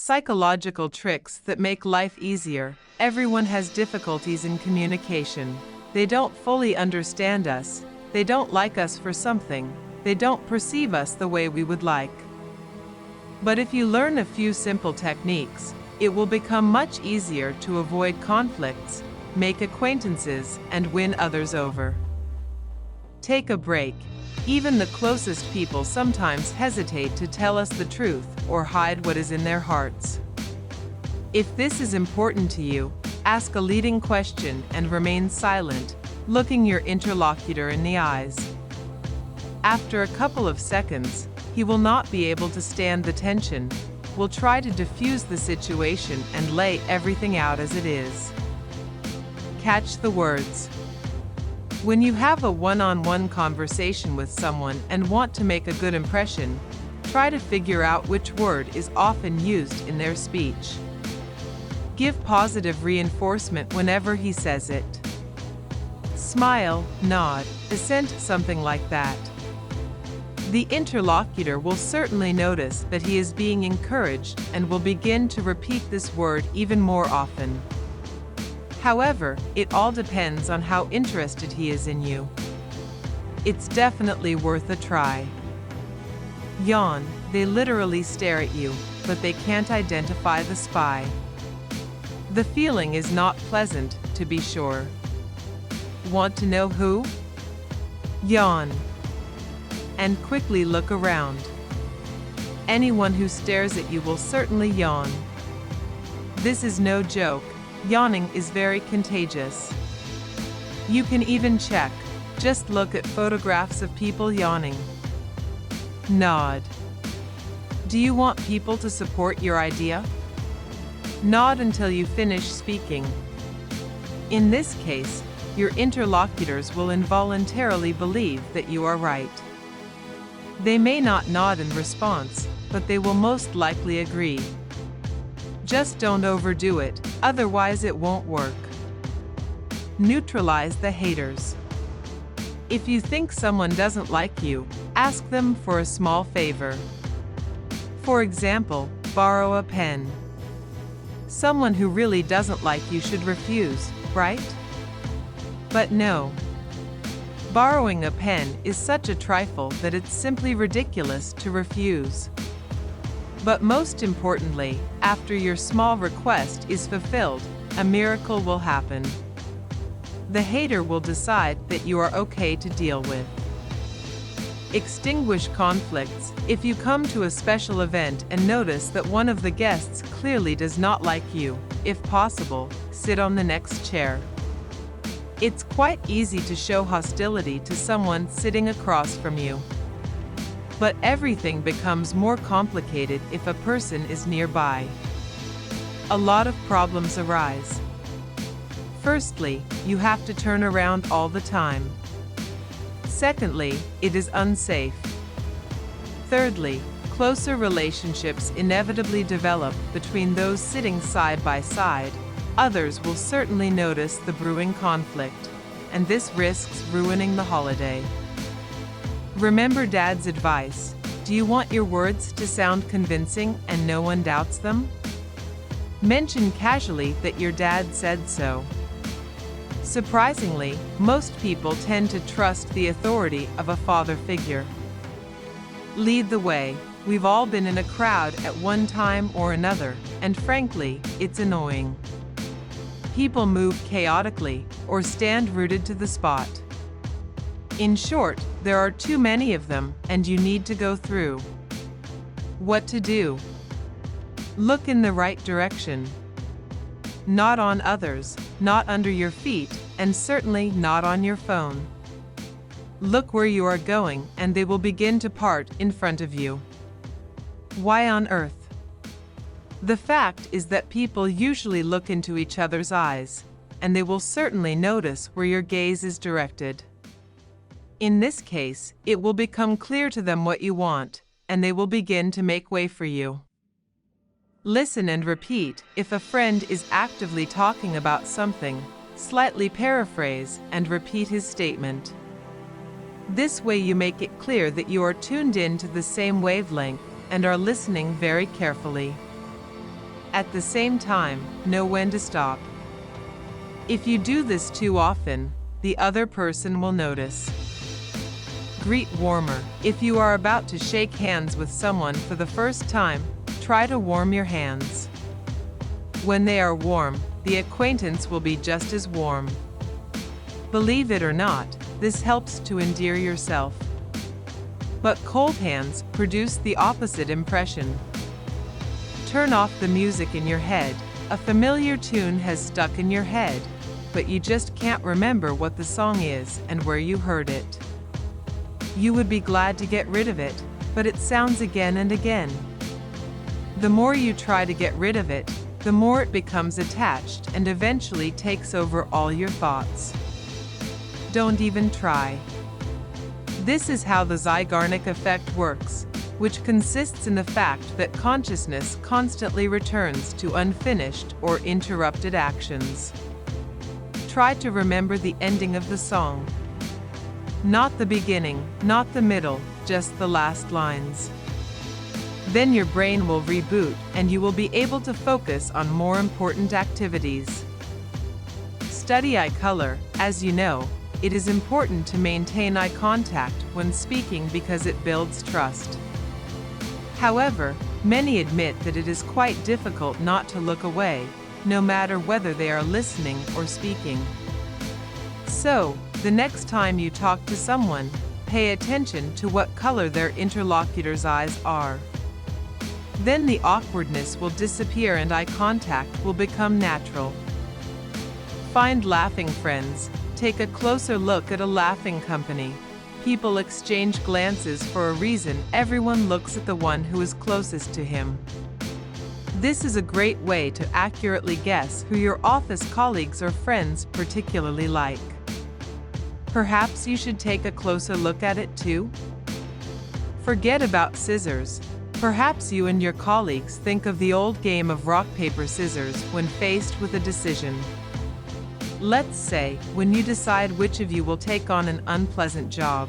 Psychological tricks that make life easier. Everyone has difficulties in communication. They don't fully understand us. They don't like us for something. They don't perceive us the way we would like. But if you learn a few simple techniques, it will become much easier to avoid conflicts, make acquaintances, and win others over. Take a break. Even the closest people sometimes hesitate to tell us the truth or hide what is in their hearts. If this is important to you, ask a leading question and remain silent, looking your interlocutor in the eyes. After a couple of seconds, he will not be able to stand the tension, will try to diffuse the situation and lay everything out as it is. Catch the words. When you have a one-on-one conversation with someone and want to make a good impression, try to figure out which word is often used in their speech. Give positive reinforcement whenever he says it. Smile, nod, assent, something like that. The interlocutor will certainly notice that he is being encouraged and will begin to repeat this word even more often. However, it all depends on how interested he is in you. It's definitely worth a try. Yawn. They literally stare at you, but they can't identify the spy. The feeling is not pleasant, to be sure. Want to know who? Yawn. And quickly look around. Anyone who stares at you will certainly yawn. This is no joke. Yawning is very contagious. You can even check. Just look at photographs of people yawning. Nod. Do you want people to support your idea? Nod until you finish speaking. In this case, your interlocutors will involuntarily believe that you are right. They may not nod in response, but they will most likely agree. Just don't overdo it, otherwise it won't work. Neutralize the haters. If you think someone doesn't like you, ask them for a small favor. For example, borrow a pen. Someone who really doesn't like you should refuse, right? But no. Borrowing a pen is such a trifle that it's simply ridiculous to refuse. But most importantly, after your small request is fulfilled, a miracle will happen. The hater will decide that you are okay to deal with. Extinguish conflicts. If you come to a special event and notice that one of the guests clearly does not like you, if possible, sit on the next chair. It's quite easy to show hostility to someone sitting across from you. But everything becomes more complicated if a person is nearby. A lot of problems arise. Firstly, you have to turn around all the time. Secondly, it is unsafe. Thirdly, closer relationships inevitably develop between those sitting side by side. Others will certainly notice the brewing conflict, and this risks ruining the holiday. Remember Dad's advice. Do you want your words to sound convincing and no one doubts them? Mention casually that your dad said so. Surprisingly, most people tend to trust the authority of a father figure. Lead the way. We've all been in a crowd at one time or another, and frankly, it's annoying. People move chaotically or stand rooted to the spot. In short, there are too many of them, and you need to go through. What to do? Look in the right direction. Not on others, not under your feet, and certainly not on your phone. Look where you are going, and they will begin to part in front of you. Why on earth? The fact is that people usually look into each other's eyes, and they will certainly notice where your gaze is directed. In this case, it will become clear to them what you want, and they will begin to make way for you. Listen and repeat. If a friend is actively talking about something, slightly paraphrase and repeat his statement. This way you make it clear that you are tuned in to the same wavelength and are listening very carefully. At the same time, know when to stop. If you do this too often, the other person will notice. Greet warmer. If you are about to shake hands with someone for the first time, try to warm your hands. When they are warm, the acquaintance will be just as warm. Believe it or not, this helps to endear yourself. But cold hands produce the opposite impression. Turn off the music in your head. A familiar tune has stuck in your head, but you just can't remember what the song is and where you heard it. You would be glad to get rid of it, but it sounds again and again. The more you try to get rid of it, the more it becomes attached and eventually takes over all your thoughts. Don't even try. This is how the Zeigarnik effect works, which consists in the fact that consciousness constantly returns to unfinished or interrupted actions. Try to remember the ending of the song. Not the beginning, not the middle, just the last lines. Then your brain will reboot and you will be able to focus on more important activities. Study eye color. As you know, it is important to maintain eye contact when speaking because it builds trust. However, many admit that it is quite difficult not to look away, no matter whether they are listening or speaking. So, the next time you talk to someone, pay attention to what color their interlocutor's eyes are. Then the awkwardness will disappear and eye contact will become natural. Find laughing friends. Take a closer look at a laughing company. People exchange glances for a reason. Everyone looks at the one who is closest to him. This is a great way to accurately guess who your office colleagues or friends particularly like. Perhaps you should take a closer look at it too? Forget about scissors. Perhaps you and your colleagues think of the old game of rock, paper, scissors when faced with a decision. Let's say, when you decide which of you will take on an unpleasant job.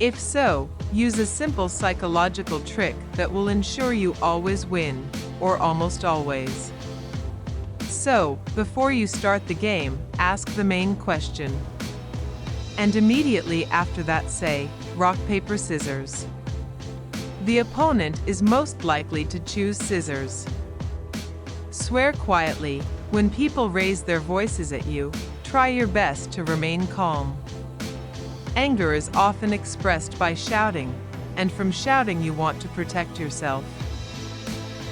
If so, use a simple psychological trick that will ensure you always win, or almost always. So, before you start the game, ask the main question. And immediately after that say, rock, paper, scissors. The opponent is most likely to choose scissors. Swear quietly. When people raise their voices at you, try your best to remain calm. Anger is often expressed by shouting, and from shouting you want to protect yourself.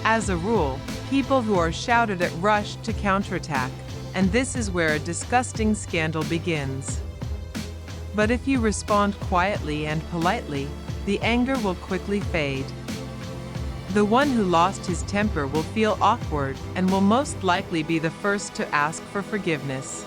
As a rule, people who are shouted at rush to counterattack, and this is where a disgusting scandal begins. But if you respond quietly and politely, the anger will quickly fade. The one who lost his temper will feel awkward and will most likely be the first to ask for forgiveness.